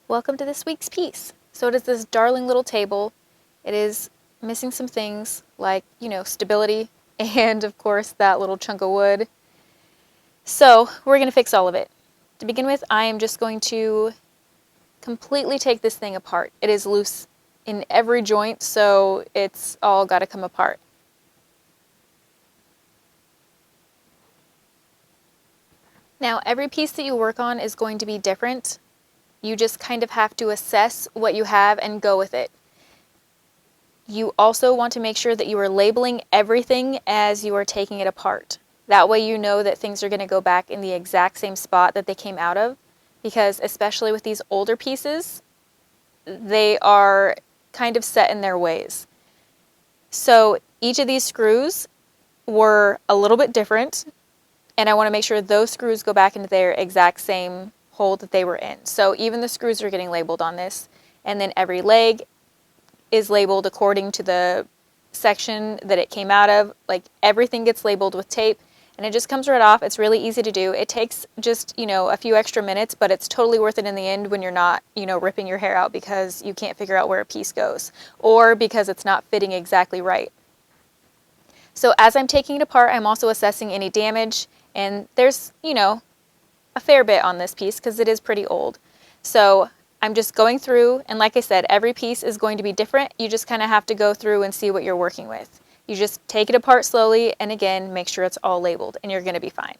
Welcome to this week's piece. So it is this darling little table. It is missing some things like, stability and of course that little chunk of wood. So we're going to fix all of it. To begin with, I am just going to completely take this thing apart. It is loose in every joint, so it's all got to come apart. Now, every piece that you work on is going to be different. You just kind of have to assess what you have and go with it. You also want to make sure that you are labeling everything as you are taking it apart. That way you know that things are going to go back in the exact same spot that they came out of, because especially with these older pieces, they are kind of set in their ways. So each of these screws were a little bit different, and I want to make sure those screws go back into their exact same hole that they were in. So even the screws are getting labeled on this, and then every leg is labeled according to the section that it came out of. Like, everything gets labeled with tape, and it just comes right off. It's really easy to do. It takes just, a few extra minutes, but it's totally worth it in the end when you're not, ripping your hair out because you can't figure out where a piece goes, or because it's not fitting exactly right. So as I'm taking it apart, I'm also assessing any damage, and there's, a fair bit on this piece because it is pretty old. So I'm just going through, and like I said, every piece is going to be different. You just kind of have to go through and see what you're working with. You just take it apart slowly, and again, make sure it's all labeled, and you're going to be fine.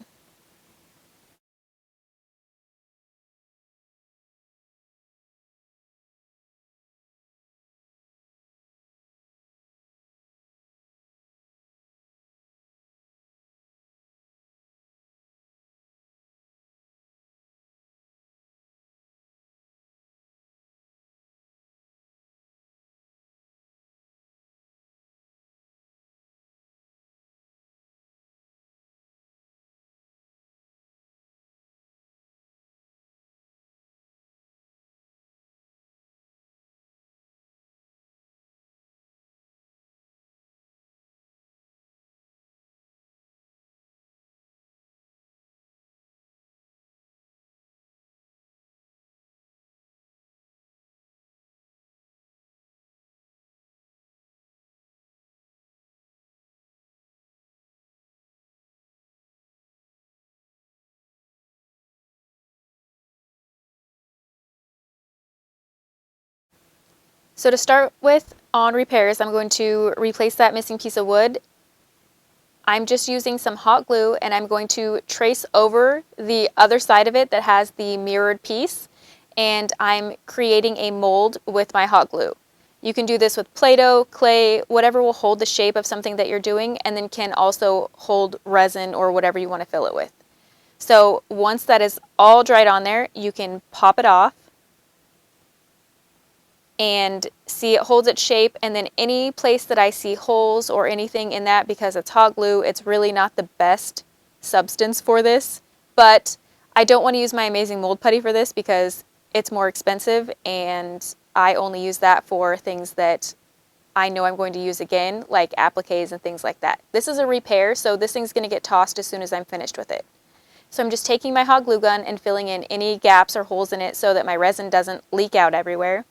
So to start with, on repairs, I'm going to replace that missing piece of wood. I'm just using some hot glue, and I'm going to trace over the other side of it that has the mirrored piece, and I'm creating a mold with my hot glue. You can do this with Play-Doh, clay, whatever will hold the shape of something that you're doing, and then can also hold resin or whatever you want to fill it with. So once that is all dried on there, you can pop it off and see it holds its shape, and then any place that I see holes or anything in that, because it's hot glue, it's really not the best substance for this, but I don't want to use my amazing mold putty for this because it's more expensive, and I only use that for things that I know I'm going to use again, like appliques and things like that. This is a repair, so this thing's going to get tossed as soon as I'm finished with it. So I'm just taking my hot glue gun and filling in any gaps or holes in it so that my resin doesn't leak out everywhere,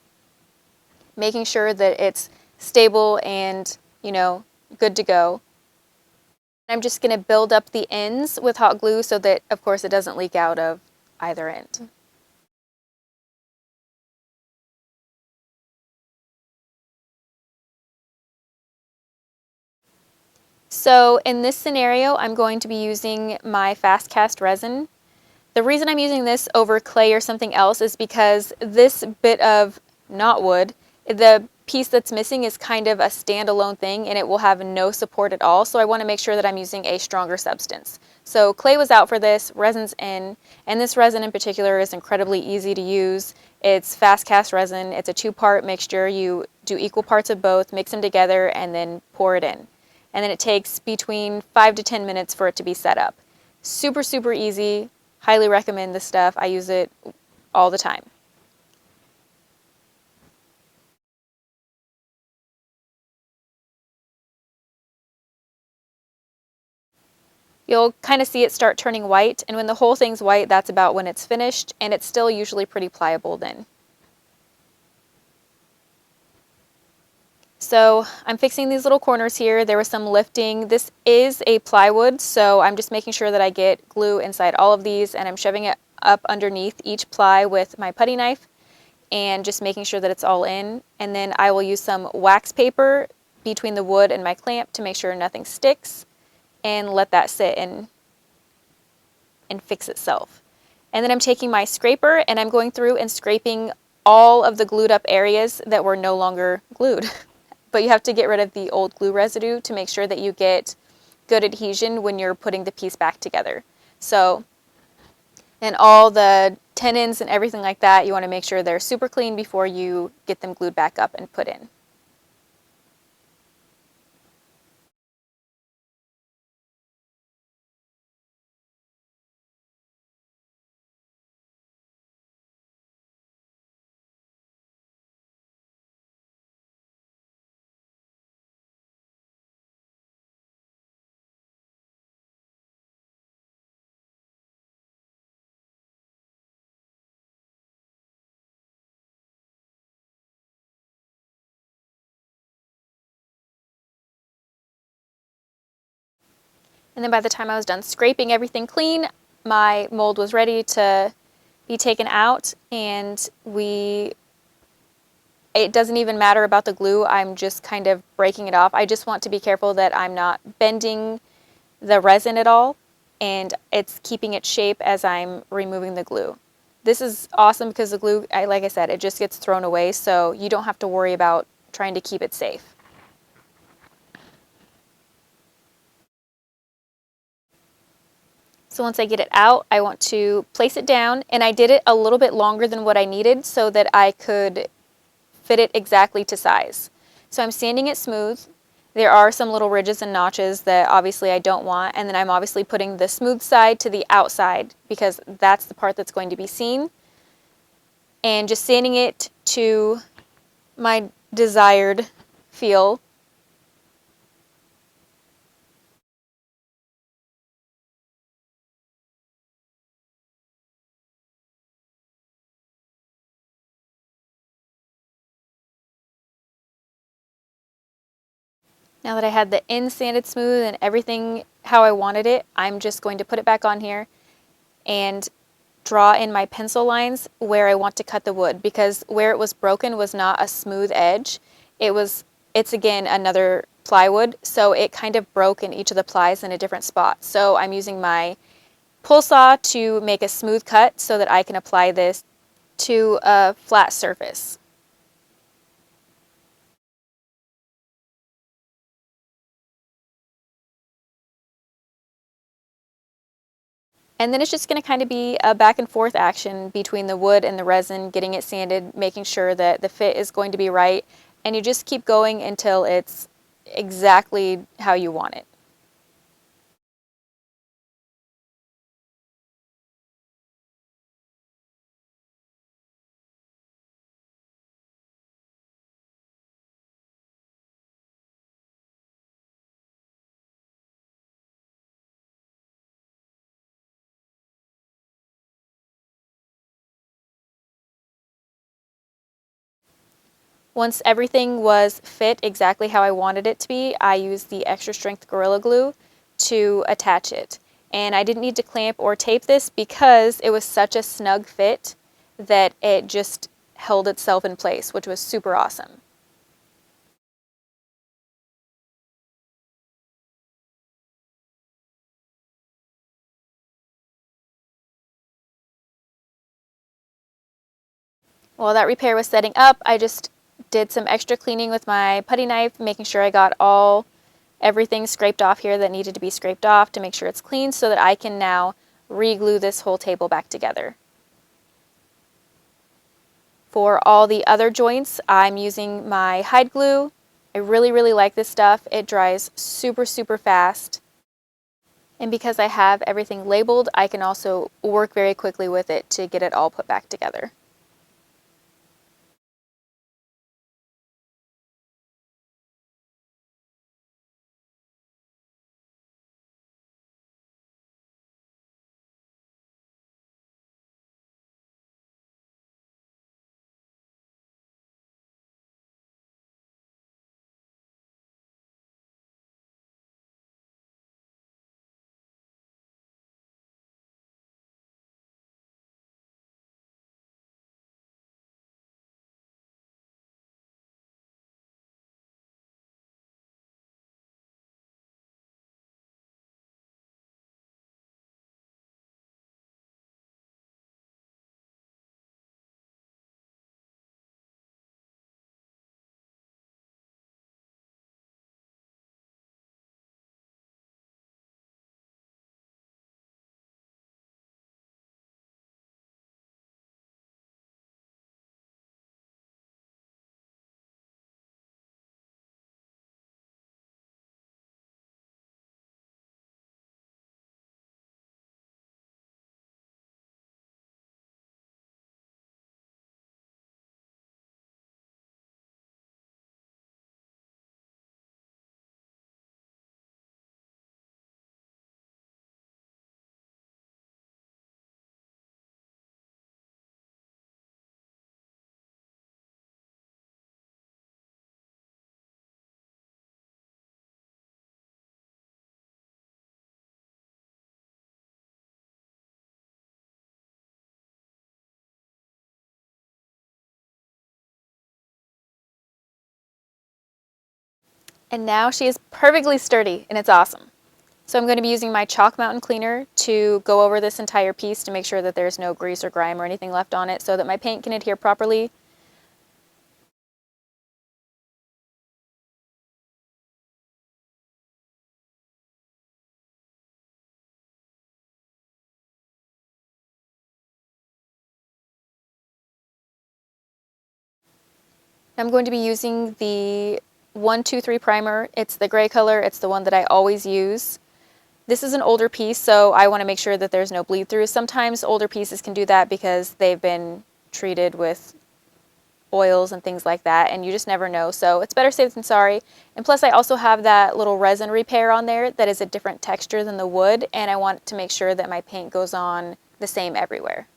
making sure that it's stable and, good to go. I'm just going to build up the ends with hot glue so that, of course, it doesn't leak out of either end. So in this scenario, I'm going to be using my fast cast resin. The reason I'm using this over clay or something else is because this bit of knotwood, the piece that's missing is kind of a standalone thing, and it will have no support at all. So I want to make sure that I'm using a stronger substance. So clay was out for this, resin's in, and this resin in particular is incredibly easy to use. It's fast cast resin. It's a 2-part mixture. You do equal parts of both, mix them together, and then pour it in. And then it takes between 5 to 10 minutes for it to be set up. Super, super easy. Highly recommend this stuff. I use it all the time. You'll kind of see it start turning white, and when the whole thing's white, that's about when it's finished, and it's still usually pretty pliable then. So I'm fixing these little corners here. There was some lifting. This is a plywood, so I'm just making sure that I get glue inside all of these, and I'm shoving it up underneath each ply with my putty knife and just making sure that it's all in. And then I will use some wax paper between the wood and my clamp to make sure nothing sticks, and let that sit and fix itself. And then I'm taking my scraper and I'm going through and scraping all of the glued up areas that were no longer glued. But you have to get rid of the old glue residue to make sure that you get good adhesion when you're putting the piece back together. So, and all the tenons and everything like that, you want to make sure they're super clean before you get them glued back up and put in. And then by the time I was done scraping everything clean, my mold was ready to be taken out, and it doesn't even matter about the glue. I'm just kind of breaking it off. I just want to be careful that I'm not bending the resin at all, and it's keeping its shape as I'm removing the glue. This is awesome because the glue, like I said, it just gets thrown away, so you don't have to worry about trying to keep it safe. So once I get it out, I want to place it down, and I did it a little bit longer than what I needed so that I could fit it exactly to size. So I'm sanding it smooth. There are some little ridges and notches that obviously I don't want, and then I'm obviously putting the smooth side to the outside because that's the part that's going to be seen, and just sanding it to my desired feel. Now that I had the ends sanded smooth and everything how I wanted it, I'm just going to put it back on here and draw in my pencil lines where I want to cut the wood, because where it was broken was not a smooth edge. It's again another plywood, so it kind of broke in each of the plies in a different spot. So I'm using my pull saw to make a smooth cut so that I can apply this to a flat surface. And then it's just going to kind of be a back and forth action between the wood and the resin, getting it sanded, making sure that the fit is going to be right, and you just keep going until it's exactly how you want it. Once everything was fit exactly how I wanted it to be, I used the extra strength Gorilla Glue to attach it. And I didn't need to clamp or tape this because it was such a snug fit that it just held itself in place, which was super awesome. While that repair was setting up, I just did some extra cleaning with my putty knife, making sure I got everything scraped off here that needed to be scraped off to make sure it's clean so that I can now re-glue this whole table back together. For all the other joints, I'm using my hide glue. I really, really like this stuff. It dries super, super fast. And because I have everything labeled, I can also work very quickly with it to get it all put back together. And now she is perfectly sturdy, and it's awesome. So I'm going to be using my Chalk Mountain Cleaner to go over this entire piece to make sure that there's no grease or grime or anything left on it so that my paint can adhere properly. I'm going to be using the 123 primer. It's the gray color. It's the one that I always use. This is an older piece, so I want to make sure that there's no bleed through. Sometimes older pieces can do that because they've been treated with oils and things like that, and you just never know. So it's better safe than sorry. And plus I also have that little resin repair on there that is a different texture than the wood, and I want to make sure that my paint goes on the same everywhere.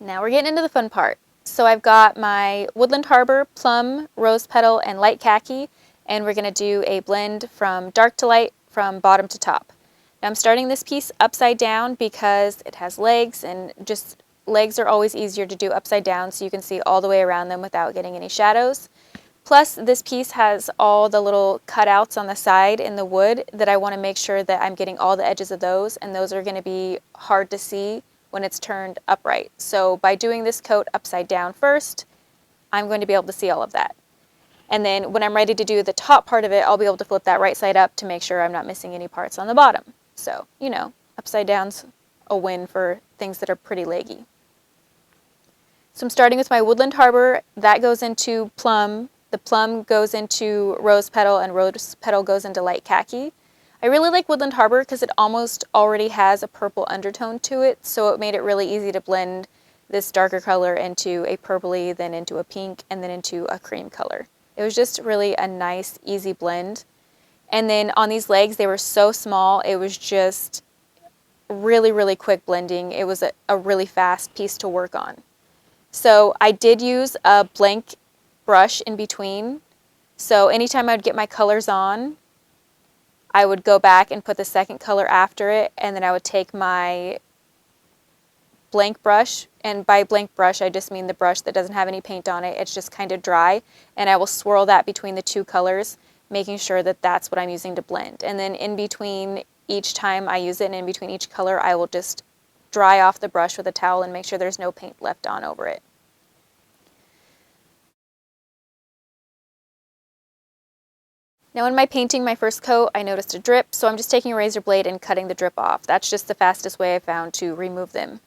Now we're getting into the fun part. So I've got my Woodland Harbor, Plum, Rose Petal, and Light Khaki, and we're going to do a blend from dark to light from bottom to top. Now I'm starting this piece upside down because it has legs, and just legs are always easier to do upside down so you can see all the way around them without getting any shadows. Plus, this piece has all the little cutouts on the side in the wood that I want to make sure that I'm getting all the edges of those, and those are going to be hard to see when it's turned upright. So by doing this coat upside down first, I'm going to be able to see all of that. And then when I'm ready to do the top part of it, I'll be able to flip that right side up to make sure I'm not missing any parts on the bottom. So, you know, upside down's a win for things that are pretty leggy. So I'm starting with my Woodland Harbor. That goes into Plum. The Plum goes into Rose Petal, and Rose Petal goes into Light Khaki. I really like Woodland Harbor because it almost already has a purple undertone to it, so it made it really easy to blend this darker color into a purpley, then into a pink, and then into a cream color. It was just really a nice, easy blend. And then on these legs, they were so small, it was just really, really quick blending. It was a really fast piece to work on. So I did use a blank brush in between. So anytime I would get my colors on, I would go back and put the second color after it, and then I would take my blank brush, and by blank brush I just mean the brush that doesn't have any paint on it, it's just kind of dry, and I will swirl that between the two colors, making sure that that's what I'm using to blend. And then in between each time I use it, and in between each color, I will just dry off the brush with a towel and make sure there's no paint left on over it. Now in my painting my first coat, I noticed a drip, so I'm just taking a razor blade and cutting the drip off. That's just the fastest way I found to remove them.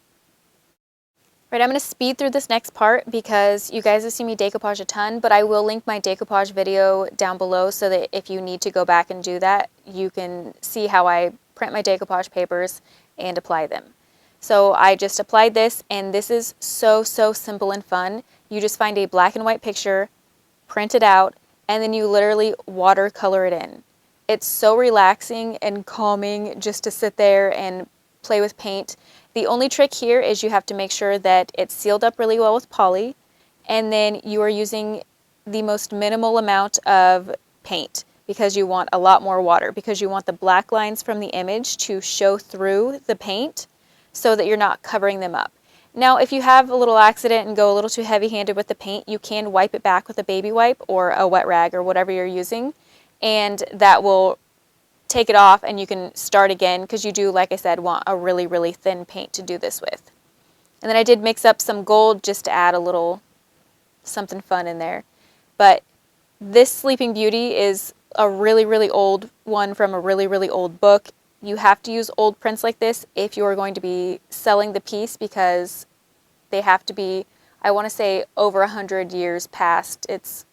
Right, I'm going to speed through this next part because you guys have seen me decoupage a ton, but I will link my decoupage video down below so that if you need to go back and do that, you can see how I print my decoupage papers and apply them. So I just applied this, and this is so simple and fun. You just find a black and white picture, print it out, and then you literally watercolor it in. It's so relaxing and calming just to sit there and play with paint. The only trick here is you have to make sure that it's sealed up really well with poly, and then you are using the most minimal amount of paint because you want a lot more water, because you want the black lines from the image to show through the paint so that you're not covering them up. Now, if you have a little accident and go a little too heavy-handed with the paint, you can wipe it back with a baby wipe or a wet rag or whatever you're using, and that will take it off and you can start again because you do, like I said, want a really thin paint to do this with. And then I did mix up some gold just to add a little something fun in there. But this Sleeping Beauty is a really old one from a really old book. You have to use old prints like this if you are going to be selling the piece because they have to be, I want to say, over 100 years past its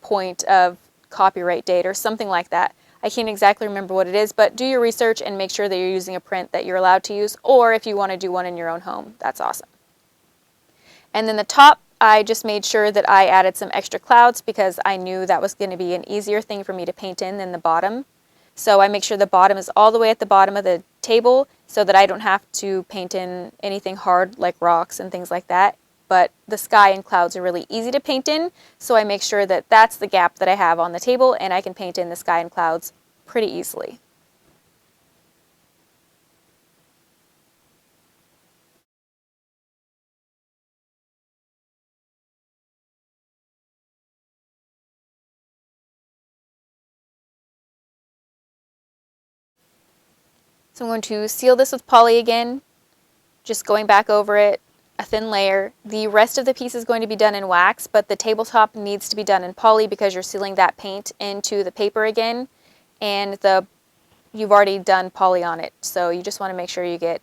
point of copyright date or something like that. I can't exactly remember what it is, but do your research and make sure that you're using a print that you're allowed to use, or if you want to do one in your own home, that's awesome. And then the top, I just made sure that I added some extra clouds because I knew that was going to be an easier thing for me to paint in than the bottom. So I make sure the bottom is all the way at the bottom of the table so that I don't have to paint in anything hard like rocks and things like that, but the sky and clouds are really easy to paint in, so I make sure that that's the gap that I have on the table, and I can paint in the sky and clouds pretty easily. So I'm going to seal this with poly again, just going back over it, a thin layer. The rest of the piece is going to be done in wax, but the tabletop needs to be done in poly because you're sealing that paint into the paper again, and you've already done poly on it. So you just want to make sure you get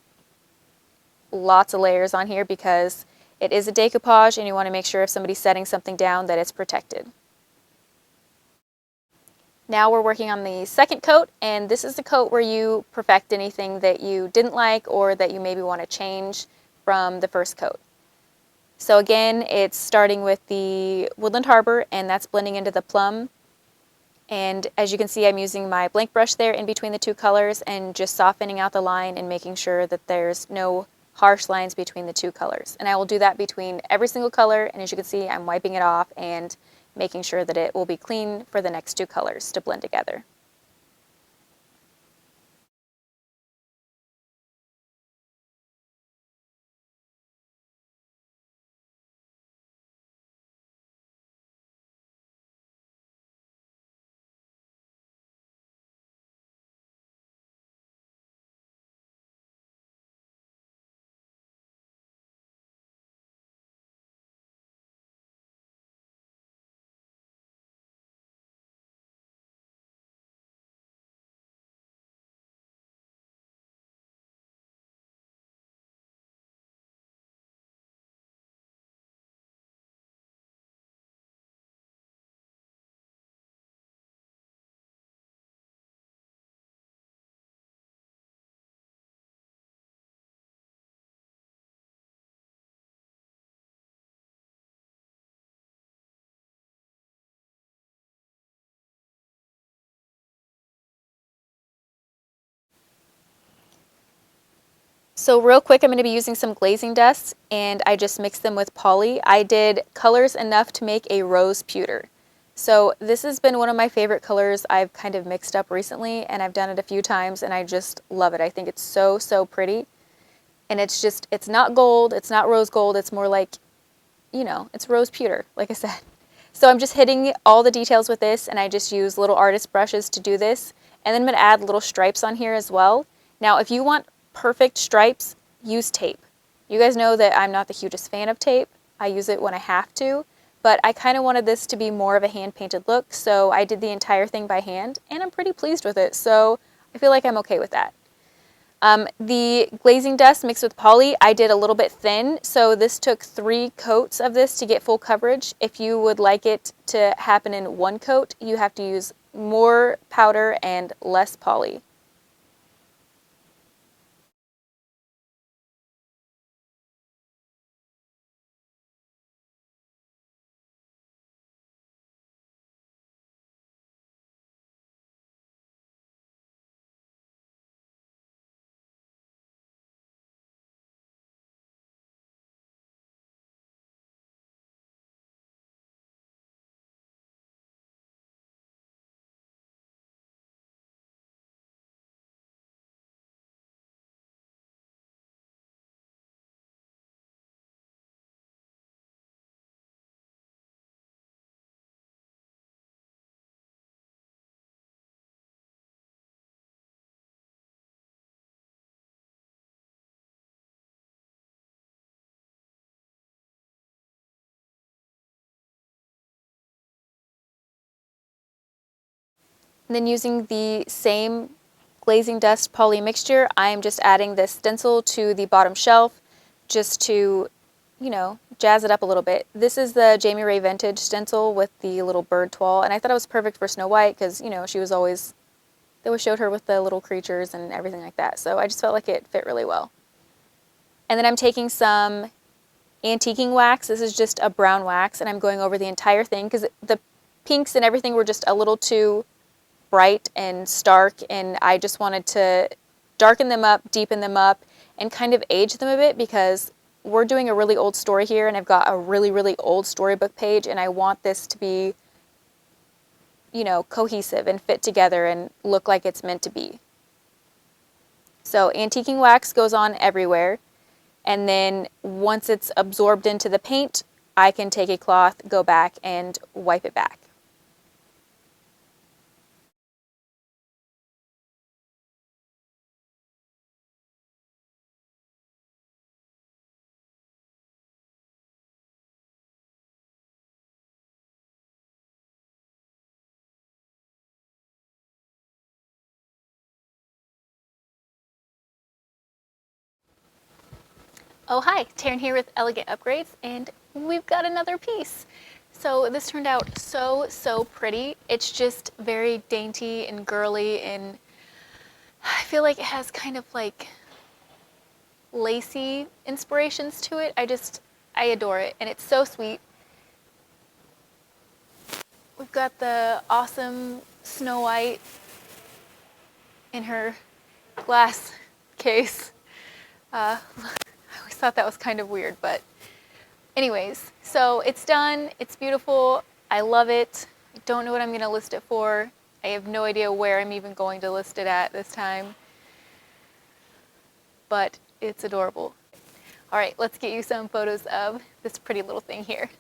lots of layers on here because it is a decoupage, and you want to make sure if somebody's setting something down that it's protected. Now we're working on the second coat, and this is the coat where you perfect anything that you didn't like or that you maybe want to change from the first coat. So again, it's starting with the Woodland Harbor, and that's blending into the plum. And as you can see, I'm using my blank brush there in between the two colors and just softening out the line and making sure that there's no harsh lines between the two colors. And I will do that between every single color, and as you can see, I'm wiping it off and making sure that it will be clean for the next two colors to blend together. So real quick, I'm going to be using some glazing dust, and I just mixed them with poly. I did colors enough to make a rose pewter. So this has been one of my favorite colors I've kind of mixed up recently, and I've done it a few times, and I just love it. I think it's so, so pretty. And it's not gold, it's not rose gold, it's more like, it's rose pewter, like I said. So I'm just hitting all the details with this, and I just use little artist brushes to do this. And then I'm going to add little stripes on here as well. Now, if you want perfect stripes, use tape. You guys know that I'm not the hugest fan of tape. I use it when I have to, but I kind of wanted this to be more of a hand-painted look, so I did the entire thing by hand, and I'm pretty pleased with it, so I feel like I'm okay with that. The glazing dust mixed with poly, I did a little bit thin, so this took 3 coats of this to get full coverage. If you would like it to happen in 1 coat, you have to use more powder and less poly. And then using the same glazing dust poly mixture, I'm just adding this stencil to the bottom shelf just to, jazz it up a little bit. This is the Jamie Ray Vintage stencil with the little bird toile, and I thought it was perfect for Snow White because, they always showed her with the little creatures and everything like that, so I just felt like it fit really well. And then I'm taking some antiquing wax. This is just a brown wax, and I'm going over the entire thing because the pinks and everything were just a little too bright and stark, and I just wanted to darken them up, deepen them up, and kind of age them a bit because we're doing a really old story here, and I've got a really, really old storybook page, and I want this to be, you know, cohesive and fit together and look like it's meant to be. So antiquing wax goes on everywhere, and then once it's absorbed into the paint, I can take a cloth, go back, and wipe it back. Oh hi, Taryn here with Elegant Upgrades, and we've got another piece. So this turned out so pretty. It's just very dainty and girly, and I feel like it has kind of like lacy inspirations to it. I adore it, and it's so sweet. We've got the awesome Snow White in her glass case. I always thought that was kind of weird, but anyways, so it's done. It's beautiful. I love it. I don't know what I'm going to list it for. I have no idea where I'm even going to list it at this time, but it's adorable. All right, let's get you some photos of this pretty little thing here.